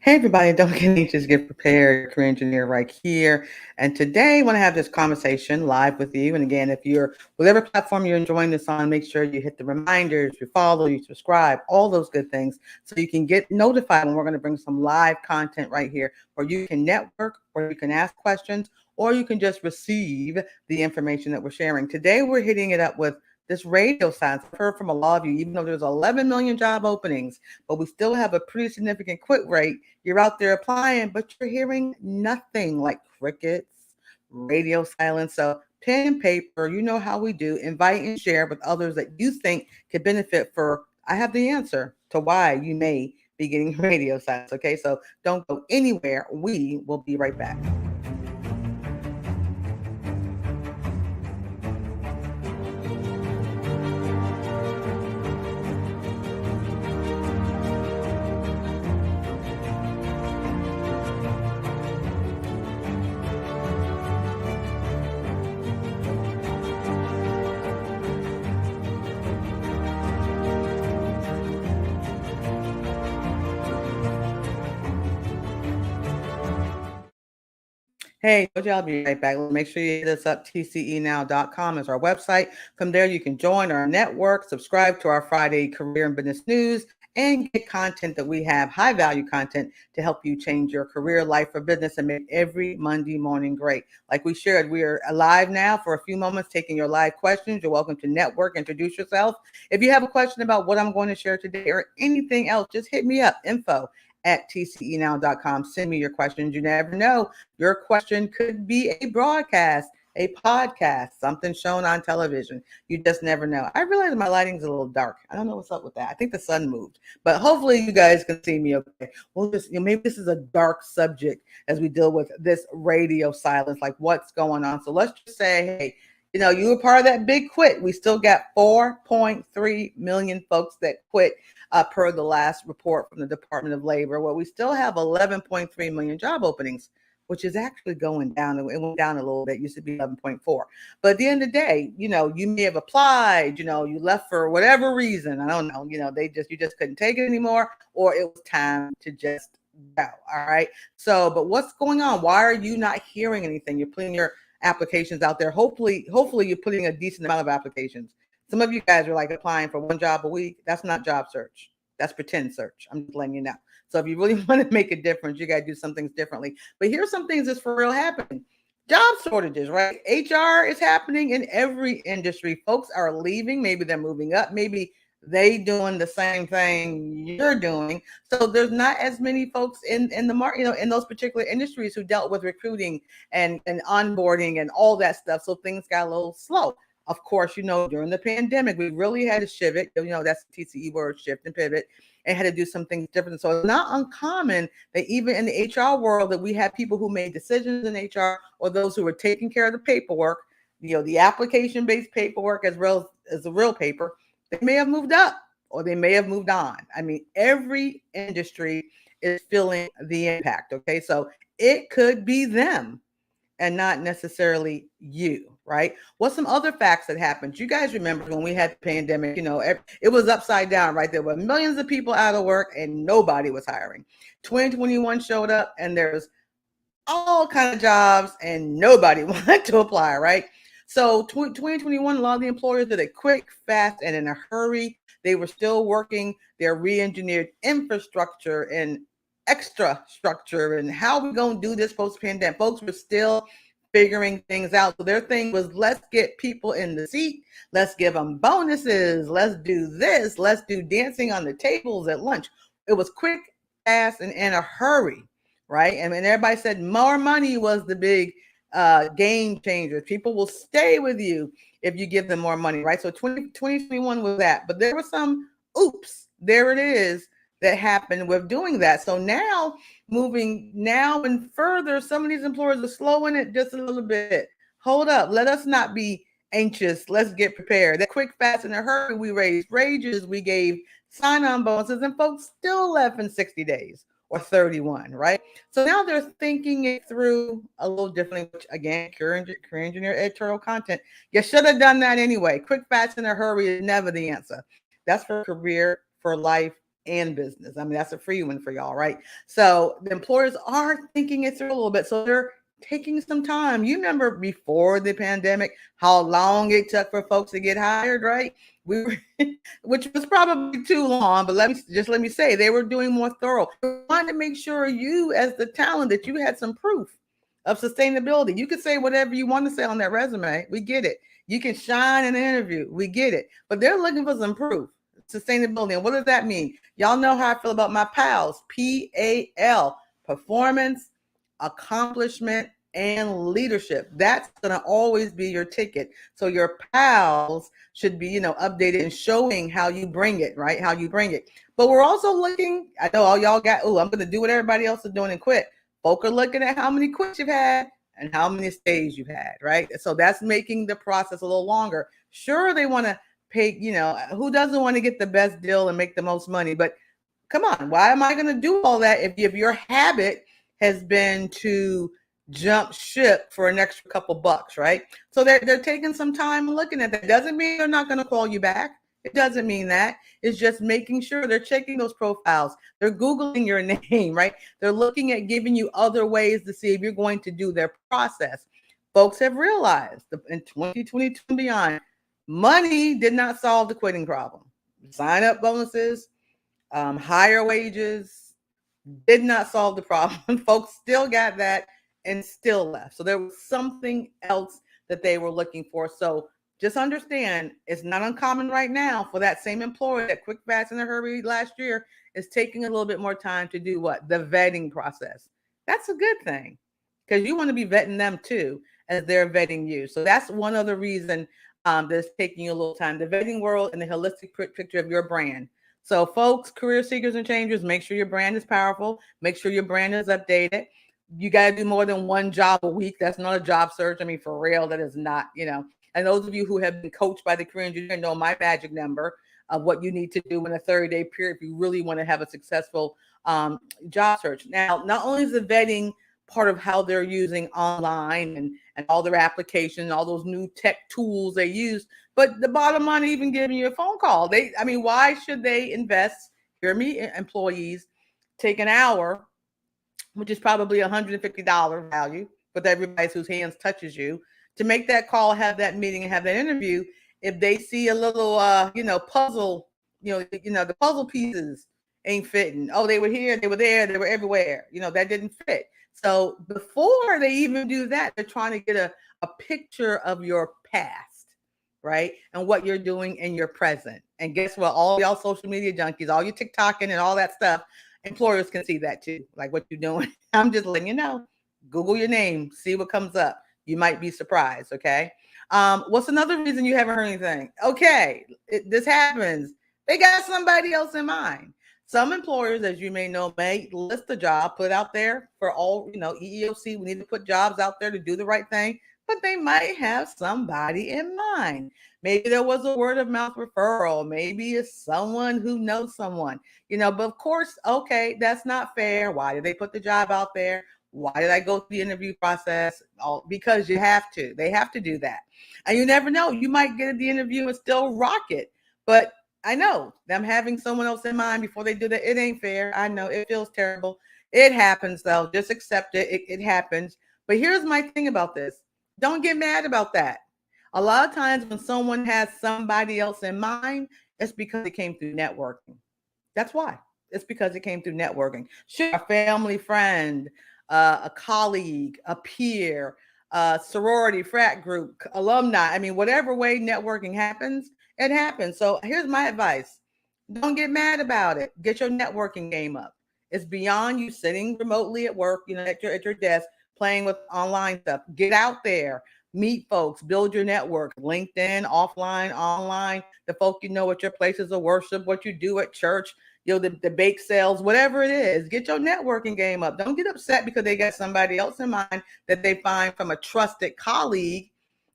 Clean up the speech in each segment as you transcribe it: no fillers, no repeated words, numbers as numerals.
Hey everybody, don't get anxious, get prepared. Career engineer right here. And today I want to have this conversation live with you. And again, if you're whatever platform you're enjoying this on, make sure you hit the reminders, you follow, you subscribe, all those good things so you can get notified when we're going to bring some live content right here where you can network, or you can ask questions, or you can just receive the information that we're sharing. Today we're hitting it up with this radio science. I've heard from a lot of you, even though there's 11 million job openings, but we still have a pretty significant quit rate. You're out there applying, but you're hearing nothing, like crickets, radio silence. So pen and paper, you know how we do. Invite and share with others that you think could benefit for. I have the answer to why you may be getting radio silence. Okay, so don't go anywhere. We will be right back. Hey, told you I'll be right back. Make sure you hit us up. TCEnow.com is our website. From there, you can join our network, subscribe to our Friday career and business news, and get content that we have, high value content to help you change your career, life, or business and make every Monday morning great. Like we shared, we are live now for a few moments taking your live questions. You're welcome to network, introduce yourself. If you have a question about what I'm going to share today or anything else, just hit me up, info@tcenow.com. Send me your questions. You never know. Your question could be a broadcast, a podcast, something shown on television. You just never know. I realize my lighting's a little dark. I don't know what's up with that. I think the sun moved, but hopefully you guys can see me okay. We'll just, maybe this is a dark subject as we deal with this radio silence, like what's going on. So let's just say, hey, you were part of that big quit. We still got 4.3 million folks that quit per the last report from the Department of Labor. Well, we still have 11.3 million job openings, which is actually going down. It went down a little bit. It used to be 11.4. But at the end of the day, you may have applied, you left for whatever reason. I don't know. You just couldn't take it anymore, or it was time to just go. All right. So, but what's going on? Why are you not hearing anything? You're putting your applications out there. Hopefully you're putting a decent amount of applications. Some of you guys are like applying for one job a week. That's not job search. That's pretend search. I'm just letting you know. So if you really want to make a difference, you got to do some things differently. But here's some things that's for real happening. Job shortages, right? HR is happening in every industry. Folks are leaving. Maybe they're moving up. Maybe they doing the same thing you're doing. So there's not as many folks in the market, in those particular industries who dealt with recruiting and onboarding and all that stuff. So things got a little slow. Of course, during the pandemic, we really had to shift. That's the TCE word, shift and pivot, and had to do some things different. So it's not uncommon that even in the HR world that we have people who made decisions in HR, or those who were taking care of the paperwork, the application-based paperwork as well as the real paper. They may have moved up or they may have moved on. I mean, every industry is feeling the impact. Okay. So it could be them and not necessarily you, right? What's some other facts that happened? You guys remember when we had the pandemic, it was upside down, right? There were millions of people out of work and nobody was hiring. 2021 showed up and there's all kind of jobs and nobody wanted to apply, right? So 2021, a lot of the employers did it quick, fast, and in a hurry. They were still working their re-engineered infrastructure and extra structure and how we going to do this post-pandemic. Folks were still figuring things out. So their thing was, let's get people in the seat. Let's give them bonuses. Let's do this. Let's do dancing on the tables at lunch. It was quick, fast, and in a hurry, right? And everybody said more money was the big game changer. People will stay with you if you give them more money, right? So 2021 was that. But there was some, oops, there it is, that happened with doing that. So now, moving now and further, some of these employers are slowing it just a little bit. Hold up. Let us not be anxious. Let's get prepared. That quick, fast, in a hurry, we raised wages, we gave sign-on bonuses, and folks still left in 60 days or 31, right? So now they're thinking it through a little differently, which again, career engineer editorial content. You should have done that anyway. Quick, fast, in a hurry is never the answer. That's for career, for life, and business. I mean, that's a free one for y'all, right? So the employers are thinking it through a little bit. So they're taking some time. You remember before the pandemic, how long it took for folks to get hired, right? We were, which was probably too long, but let me say they were doing more thorough. They wanted to make sure you, as the talent, that you had some proof of sustainability. You could say whatever you want to say on that resume. We get it. You can shine in an interview. We get it. But they're looking for some proof. Sustainability. And what does that mean? Y'all know how I feel about my PALs. PAL. Performance, accomplishment, and leadership. That's going to always be your ticket. So your PALs should be, updated and showing how you bring it, right? How you bring it. But we're also looking, I know all y'all got, I'm going to do what everybody else is doing and quit. Folk are looking at how many quits you've had and how many stays you've had, right? So that's making the process a little longer. Sure, they want to pay, who doesn't want to get the best deal and make the most money? But come on, why am I going to do all that if your habit has been to jump ship for an extra couple bucks, right? So they're taking some time looking at that. Doesn't mean they're not going to call you back. It doesn't mean that. It's just making sure they're checking those profiles. They're Googling your name, right? They're looking at giving you other ways to see if you're going to do their process. Folks have realized in 2022 and beyond, money did not solve the quitting problem. Sign up bonuses, higher wages did not solve the problem. Folks still got that and still left. So there was something else that they were looking for. So just understand it's not uncommon right now for that same employer that quick, fast, in a hurry last year is taking a little bit more time to do what? The vetting process. That's a good thing because you want to be vetting them too as they're vetting you. So that's one other reason that's taking you a little time. The vetting world and the holistic picture of your brand. So folks, career seekers and changers, make sure your brand is powerful. Make sure your brand is updated. You got to do more than one job a week. That's not a job search. I mean, for real, that is not, And those of you who have been coached by the career engineer know my magic number of what you need to do in a 30-day period if you really want to have a successful job search. Now, not only is the vetting part of how they're using online and all their applications, all those new tech tools they use, but the bottom line, even giving you a phone call. Why should they invest, hear me, employees, take an hour, which is probably $150 value with everybody whose hands touches you, to make that call, have that meeting, and have that interview. If they see a little, puzzle, the puzzle pieces ain't fitting. Oh, they were here, they were there, they were everywhere. That didn't fit. So before they even do that, they're trying to get a picture of your past, right? And what you're doing in your present. And guess what? All y'all social media junkies, all you TikToking and all that stuff, employers can see that too, like what you're doing. I'm just letting you know. Google your name, see what comes up. You might be surprised, okay? What's another reason you haven't heard anything? Okay, this happens. They got somebody else in mind. Some employers, as you may know, may list a job, put out there for all, EEOC, we need to put jobs out there to do the right thing, but they might have somebody in mind. Maybe there was a word of mouth referral. Maybe it's someone who knows someone, but of course, okay, that's not fair. Why did they put the job out there? Why did I go through the interview process? Because you have to. They have to do that. And you never know. You might get the interview and still rock it. But I know them having someone else in mind before they do that. It ain't fair. I know it feels terrible. It happens though. Just accept it. It happens. But here's my thing about this. Don't get mad about that. A lot of times when someone has somebody else in mind, it's because it came through networking. That's why. It's because it came through networking. Sure, a family friend, a colleague, a peer, sorority, frat group, alumni. Whatever way networking happens, it happens. So here's my advice. Don't get mad about it. Get your networking game up. It's beyond you sitting remotely at work, at your desk, playing with online stuff. Get out there, meet folks, build your network, LinkedIn, offline, online, the folk at your places of worship, what you do at church, the bake sales, whatever it is. Get your networking game up. Don't get upset because they got somebody else in mind that they find from a trusted colleague,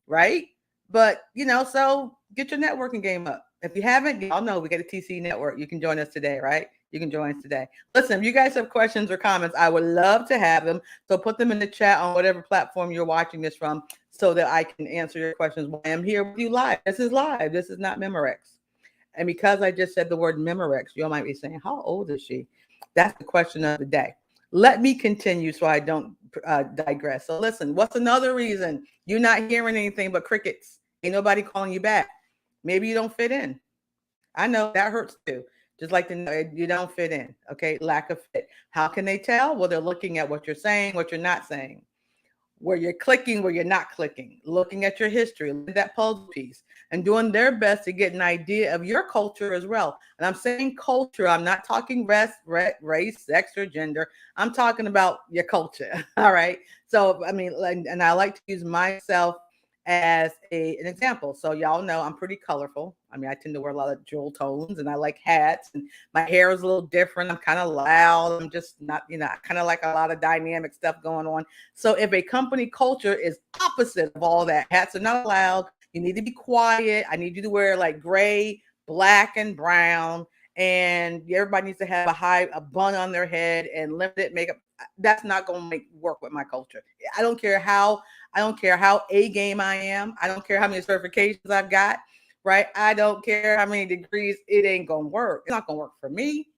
right? But, so get your networking game up. If you haven't, y'all know we got a TC network. You can join us today, right? You can join us today. Listen, if you guys have questions or comments, I would love to have them. So put them in the chat on whatever platform you're watching this from so that I can answer your questions while I'm here with you live. This is live. This is not Memorex. And because I just said the word Memorex, you all might be saying, how old is she? That's the question of the day. Let me continue so I don't digress. So listen, what's another reason you're not hearing anything but crickets? Ain't nobody calling you back. Maybe you don't fit in. I know that hurts too. Just like to know you don't fit in. Okay. Lack of fit. How can they tell? Well, they're looking at what you're saying, what you're not saying, where you're clicking, where you're not clicking, looking at your history, that puzzle piece, and doing their best to get an idea of your culture as well. And I'm saying culture, I'm not talking race, sex, or gender. I'm talking about your culture. All right. So, I mean, and I like to use myself as an example. So y'all know I'm pretty colorful. I mean, I tend to wear a lot of jewel tones and I like hats and my hair is a little different. I'm kind of loud. I'm just not, I kind of like a lot of dynamic stuff going on. So if a company culture is opposite of all that, hats are not allowed. You need to be quiet. I need you to wear like gray, black, and brown. And everybody needs to have a bun on their head and limited makeup. That's not going to work with my culture. I don't care how A game I am. I don't care how many certifications I've got, right? I don't care how many degrees. It ain't going to work. It's not going to work for me.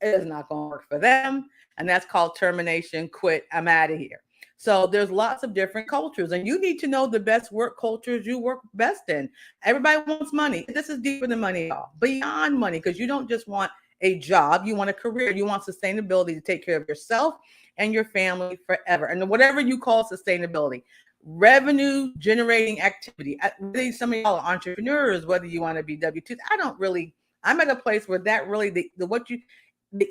It is not going to work for them. And that's called termination, quit. I'm out of here. So there's lots of different cultures and you need to know the best work cultures you work best in. Everybody wants money. This is deeper than money, y'all. Beyond money, because you don't just want a job. You want a career. You want sustainability to take care of yourself and your family forever. And whatever you call sustainability, revenue generating activity. Some of y'all are entrepreneurs, whether you want to be W-2s. I'm at a place where that really, the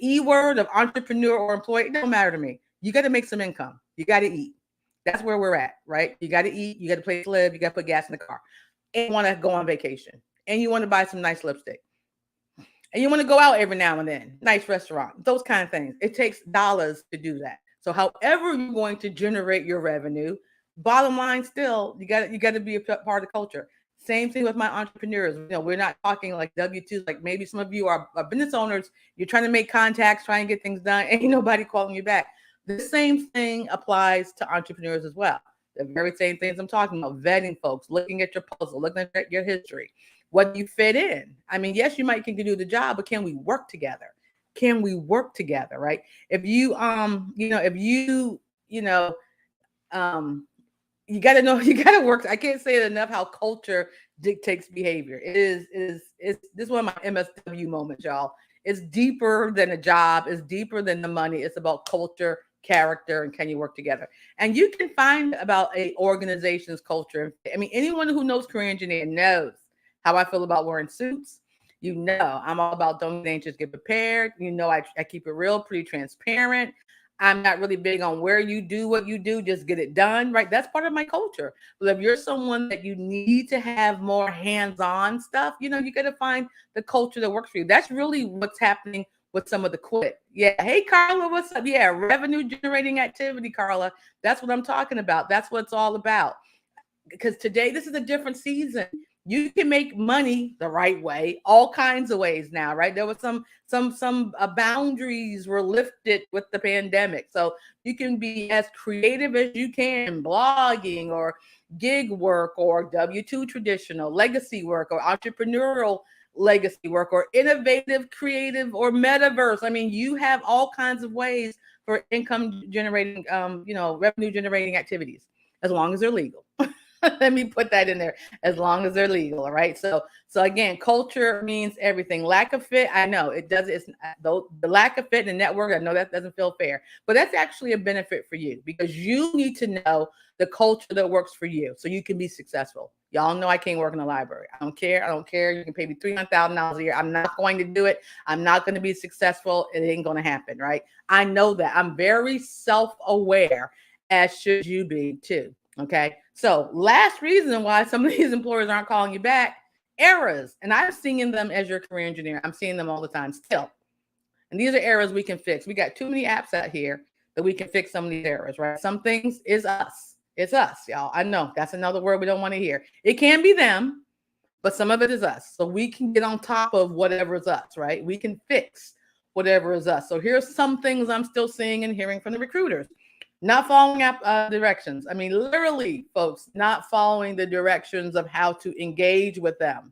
E word of entrepreneur or employee, it don't matter to me. You got to make some income. You got to eat. That's where we're at, right? You got to eat. You got to pay to live. You got to put gas in the car. And you want to go on vacation. And you want to buy some nice lipstick. And you want to go out every now and then. Nice restaurant. Those kind of things. It takes dollars to do that. So however you're going to generate your revenue, bottom line still, you got to be a part of the culture. Same thing with my entrepreneurs. We're not talking like W-2s, like maybe some of you are business owners. You're trying to make contacts, trying to get things done. Ain't nobody calling you back. The same thing applies to entrepreneurs as well. The very same things I'm talking about, vetting folks, looking at your puzzle, looking at your history, what you fit in. I mean, yes, you might can do the job, but can we work together? Can we work together, right? If you you got to know, you got to work. I can't say it enough how culture dictates behavior. It's this is one of my MSW moments, y'all. It's deeper than a job. It's deeper than the money. It's about culture, character, and can you work together? And you can find about a organization's culture. I mean, anyone who knows career engineering knows how I feel about wearing suits. I'm all about don't get anxious, get prepared. I keep it real, pretty transparent. I'm not really big on where you do what you do, just get it done, right? That's part of my culture. But if you're someone that you need to have more hands-on stuff, you got to find the culture that works for you. That's really what's happening with some of the quit. Yeah. Hey, Carla, what's up? Yeah. Revenue generating activity, Carla. That's what I'm talking about. That's what it's all about. Because today, this is a different season. You can make money the right way, all kinds of ways now, right? There was some boundaries were lifted with the pandemic. So you can be as creative as you can, blogging or gig work or W-2 traditional legacy work or entrepreneurial legacy work or innovative, creative or metaverse. I mean, you have all kinds of ways for income generating, revenue generating activities, as long as they're legal. Let me put that in there, as long as they're legal. All right. So again, culture means everything. Lack of fit, I know it does. It's the lack of fit in the network. I know that doesn't feel fair, but that's actually a benefit for you because you need to know the culture that works for you so you can be successful. Y'all know I can't work in the library. I don't care. You can pay me $300,000 a year. I'm not going to do it. I'm not going to be successful. It ain't going to happen. Right. I know that. I'm very self-aware, as should you be too. Okay. So last reason why some of these employers aren't calling you back, errors. And I'm seeing them as your career engineer. I'm seeing them all the time still. And these are errors we can fix. We got too many apps out here that we can fix some of these errors, right? Some things is us. It's us, y'all. I know that's another word we don't want to hear. It can be them, but some of it is us. So we can get on top of whatever is us, right? We can fix whatever is us. So here's some things I'm still seeing and hearing from the recruiters. Not following up directions. I mean, literally, folks, not following the directions of how to engage with them.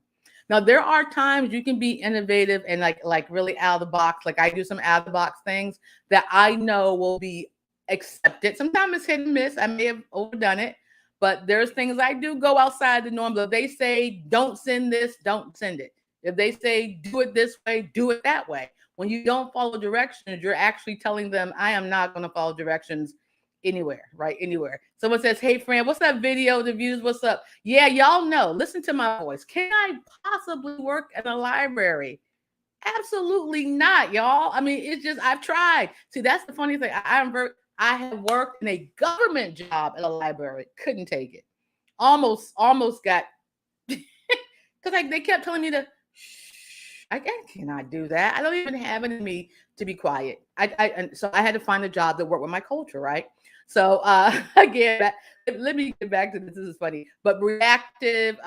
Now, there are times you can be innovative and like really out of the box. Like I do some out of the box things that I know will be accepted. Sometimes it's hit and miss. I may have overdone it, but there's things I do go outside the norm. If they say don't send this, don't send it. If they say do it this way, do it that way. When you don't follow directions, you're actually telling them, I am not going to follow directions anywhere, right? Anywhere. Someone says, hey, friend, what's that video? The views, what's up? Yeah, y'all know. Listen to my voice. Can I possibly work in a library? Absolutely not, y'all. I mean, it's just, I've tried. See, that's the funny thing. I have worked in a government job at a library. Couldn't take it. Almost got, because they kept telling me to, shh, I cannot do that. I don't even have it in me to be quiet. So I had to find a job that worked with my culture, right? So again, let me get back to this. This is funny, but reactive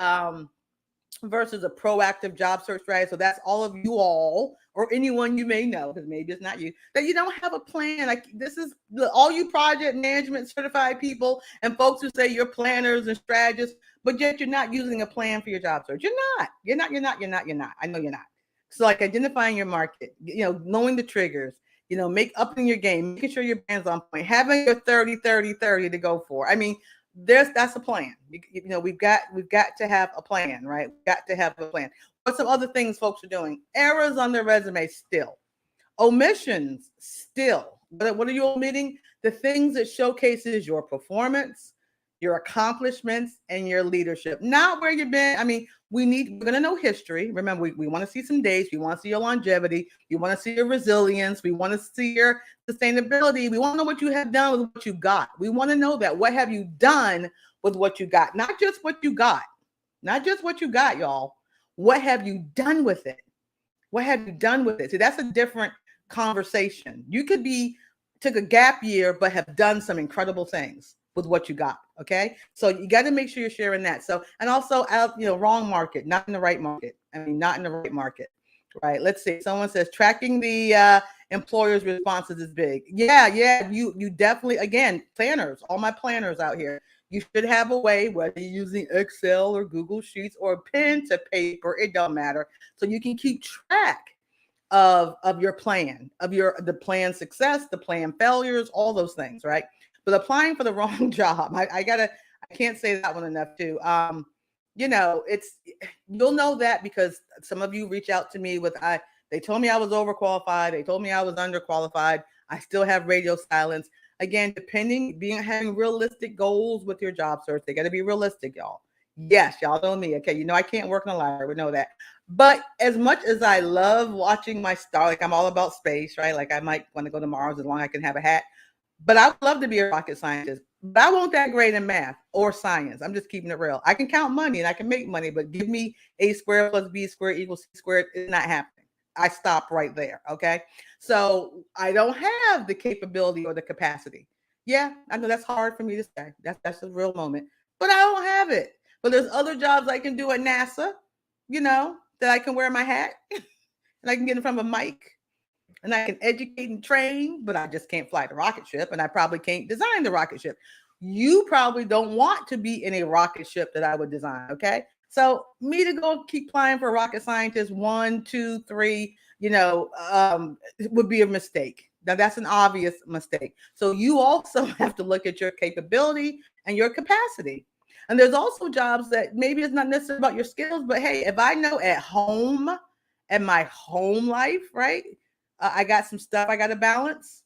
versus a proactive job search strategy. So that's all of you all, or anyone you may know, because maybe it's not you, that you don't have a plan. Like this is all you project management certified people and folks who say you're planners and strategists, but yet you're not using a plan for your job search. You're not. I know you're not. So like identifying your market, knowing the triggers, upping your game, making sure your brand's on point, having your 30-30-30 to go for. I mean, that's a plan. We've got to have a plan, right? We've got to have a plan. What some other things folks are doing? Errors on their resume still. Omissions still. What are you omitting? The things that showcases your performance, your accomplishments, and your leadership. Not where you've been. I mean, we're going to know history. Remember, we want to see some dates. We want to see your longevity. We want to see your resilience. We want to see your sustainability. We want to know what you have done with what you got. We want to know that. What have you done with what you got? Not just what you got. Not just what you got, y'all. What have you done with it? What have you done with it? See, that's a different conversation. You could took a gap year, but have done some incredible things with what you got. Okay. So you got to make sure you're sharing that. So, and also wrong market, not in the right market. I mean, not in the right market. Right. Let's see. Someone says tracking the employer's responses is big. Yeah. You definitely, again, planners, all my planners out here, you should have a way, whether you're using Excel or Google Sheets or pen to paper, it don't matter. So you can keep track of your plan, of the plan success, the plan failures, all those things, right? But applying for the wrong job, I can't say that one enough too. You'll know that because some of you reach out to me they told me I was overqualified. They told me I was underqualified. I still have radio silence. Again, having realistic goals with your job search. They got to be realistic, y'all. Yes, y'all know me. Okay. I can't work in a library. We know that. But as much as I love watching my star, like I'm all about space, right? Like I might want to go to Mars as long as I can have a hat. But I would love to be a rocket scientist. But I won't that great in math or science. I'm just keeping it real. I can count money and I can make money, but give me A squared plus B squared equals C squared. It's not happening. I stop right there. Okay. So I don't have the capability or the capacity. Yeah, I know that's hard for me to say. That's a real moment. But I don't have it. But there's other jobs I can do at NASA, that I can wear my hat and I can get in front of a mic. And I can educate and train, but I just can't fly the rocket ship, and I probably can't design the rocket ship. You probably don't want to be in a rocket ship that I would design, okay? So me to go keep flying for rocket scientists 1, 2, 3, would be a mistake. Now that's an obvious mistake. So you also have to look at your capability and your capacity. And there's also jobs that maybe it's not necessarily about your skills, but hey, if I know at home, at my home life, right? I got some stuff I got to balance.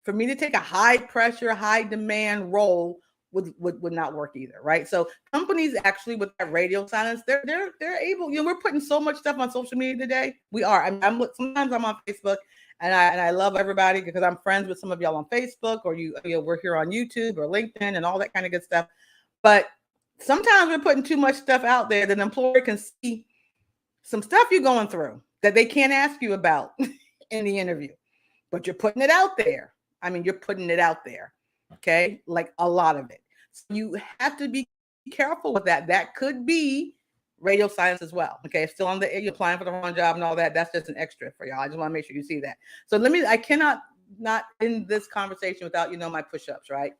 For me to take a high pressure, high demand role would not work either, right? So companies actually with that radio silence, they're able. We're putting so much stuff on social media today. We are. Sometimes I'm on Facebook, and I love everybody because I'm friends with some of y'all on Facebook, or we're here on YouTube or LinkedIn and all that kind of good stuff. But sometimes we're putting too much stuff out there that an employer can see some stuff you're going through that they can't ask you about in the interview, but you're putting it out there. I mean, you're putting it out there. Okay. Like a lot of it. So you have to be careful with that. That could be radio science as well. Okay. Still on you're applying for the wrong job and all that. That's just an extra for y'all. I just want to make sure you see that. So I cannot not end this conversation without, my push-ups, right?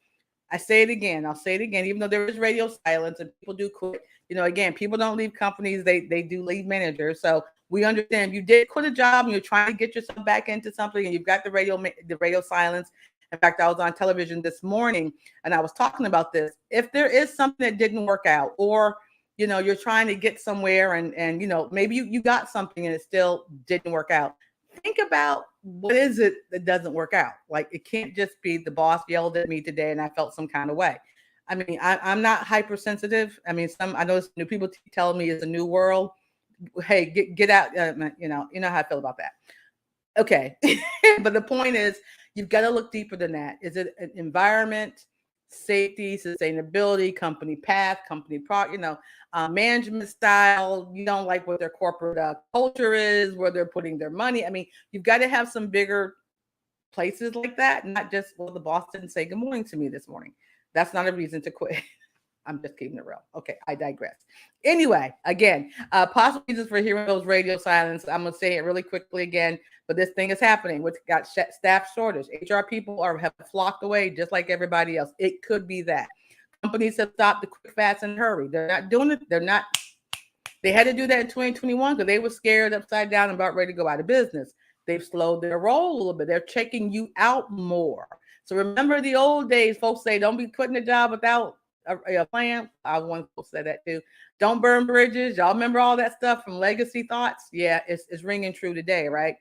I say it again. I'll say it again, even though there is radio silence and people do quit. Again, people don't leave companies. They do leave managers. So we understand if you did quit a job and you're trying to get yourself back into something and you've got the radio silence. In fact, I was on television this morning and I was talking about this. If there is something that didn't work out, or you're trying to get somewhere and maybe you got something and it still didn't work out. Think about what is it that doesn't work out. Like, it can't just be the boss yelled at me today and I felt some kind of way. I mean, I'm not hypersensitive. I mean, I know new people telling me it's a new world. Hey, get out. You know how I feel about that. Okay. But the point is, you've got to look deeper than that. Is it an environment, safety, sustainability, company path, company management style? You don't like what their corporate culture is, where they're putting their money. I mean, you've got to have some bigger places like that, not just, well, the boss didn't say good morning to me this morning. That's not a reason to quit. I'm just keeping it real. Okay, I digress. Anyway, again, possible reasons for hearing those radio silence. I'm going to say it really quickly again, but this thing is happening. We've got staff shortage. HR people have flocked away just like everybody else. It could be that. Companies have stopped the quick, fast, and hurry. They're not doing it. They had to do that in 2021 because they were scared upside down and about ready to go out of business. They've slowed their roll a little bit. They're checking you out more. So remember the old days, folks say, don't be quitting a job without a plan. I want to say that too. Don't burn bridges. Y'all remember all that stuff from legacy thoughts? Yeah, it's ringing true today, right?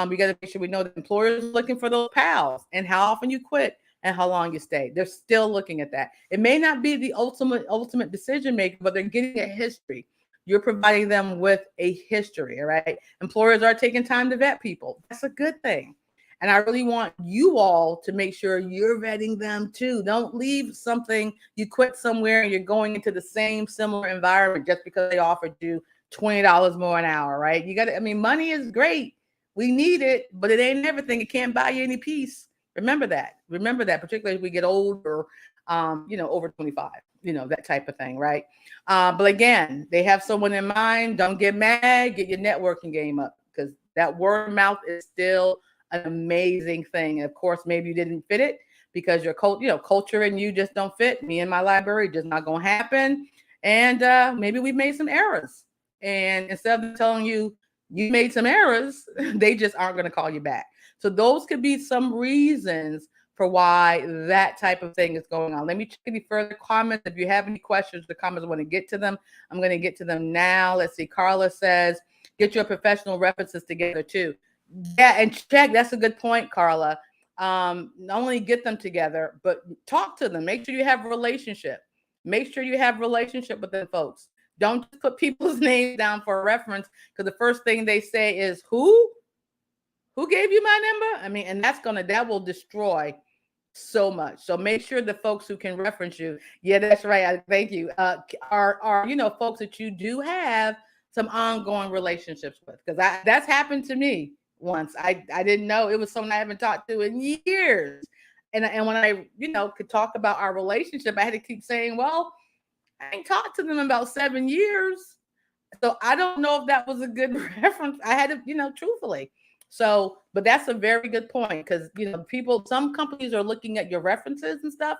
We got to make sure we know that employers are looking for those pals and how often you quit and how long you stay. They're still looking at that. It may not be the ultimate decision maker, but they're getting a history. You're providing them with a history, all right? Employers are taking time to vet people. That's a good thing. And I really want you all to make sure you're vetting them too. Don't leave something, you quit somewhere and you're going into the same similar environment just because they offered you $20 more an hour, right? Money is great. We need it, but it ain't everything. It can't buy you any peace. Remember that, particularly as we get older, over 25, that type of thing, right? But again, they have someone in mind. Don't get mad, get your networking game up, because that word of mouth is still an amazing thing. And of course, maybe you didn't fit it because your culture and you just don't fit. Me and my library just not going to happen. And maybe we've made some errors. And instead of telling you made some errors, they just aren't going to call you back. So those could be some reasons for why that type of thing is going on. Let me check any further comments. If you have any questions or comments, I want to get to them. I'm going to get to them now. Let's see. Carla says, get your professional references together too. Yeah, and check. That's a good point, Carla. Not only get them together, but talk to them. Make sure you have a relationship. Make sure you have a relationship with them folks. Don't just put people's names down for a reference, because the first thing they say is, who gave you my number? And that will destroy so much. So make sure the folks who can reference you, yeah, that's right. Thank you. Are folks that you do have some ongoing relationships with, because that's happened to me once. I didn't know it was someone I haven't talked to in years. And when I, could talk about our relationship, I had to keep saying, well, I ain't talked to them in about 7 years. So I don't know if that was a good reference. I had to, truthfully. So, but that's a very good point, because, some companies are looking at your references and stuff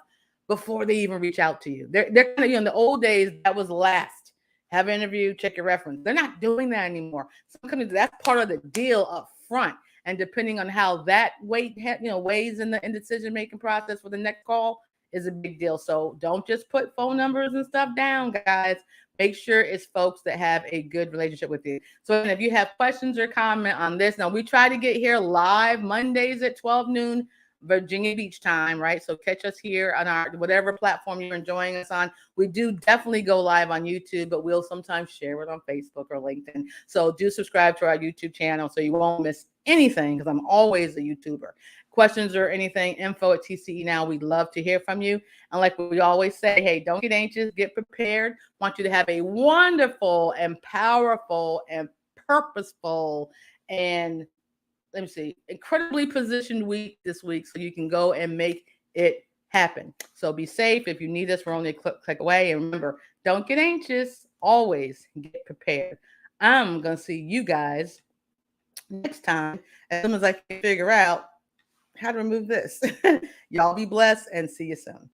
before they even reach out to you. They're kind of, in the old days, that was last. Have an interview, check your reference. They're not doing that anymore. Some companies, that's part of the deal up front. And depending on how that weighs in the decision-making process for the next call is a big deal. So don't just put phone numbers and stuff down, guys. Make sure it's folks that have a good relationship with you. So if you have questions or comment on this, now we try to get here live Mondays at 12 noon, Virginia Beach time, right? So catch us here on our whatever platform you're enjoying us on. We do definitely go live on YouTube, but we'll sometimes share it on Facebook or LinkedIn. So do subscribe to our YouTube channel so you won't miss anything, because I'm always a YouTuber. Questions or anything, info@TCE Now. We'd love to hear from you. And like we always say, hey, don't get anxious, get prepared. Want you to have a wonderful and powerful and purposeful and incredibly positioned week this week, so you can go and make it happen. So be safe. If you need us, we're only a click away. And remember, don't get anxious. Always get prepared. I'm going to see you guys next time, as soon as I can figure out how to remove this. Y'all be blessed and see you soon.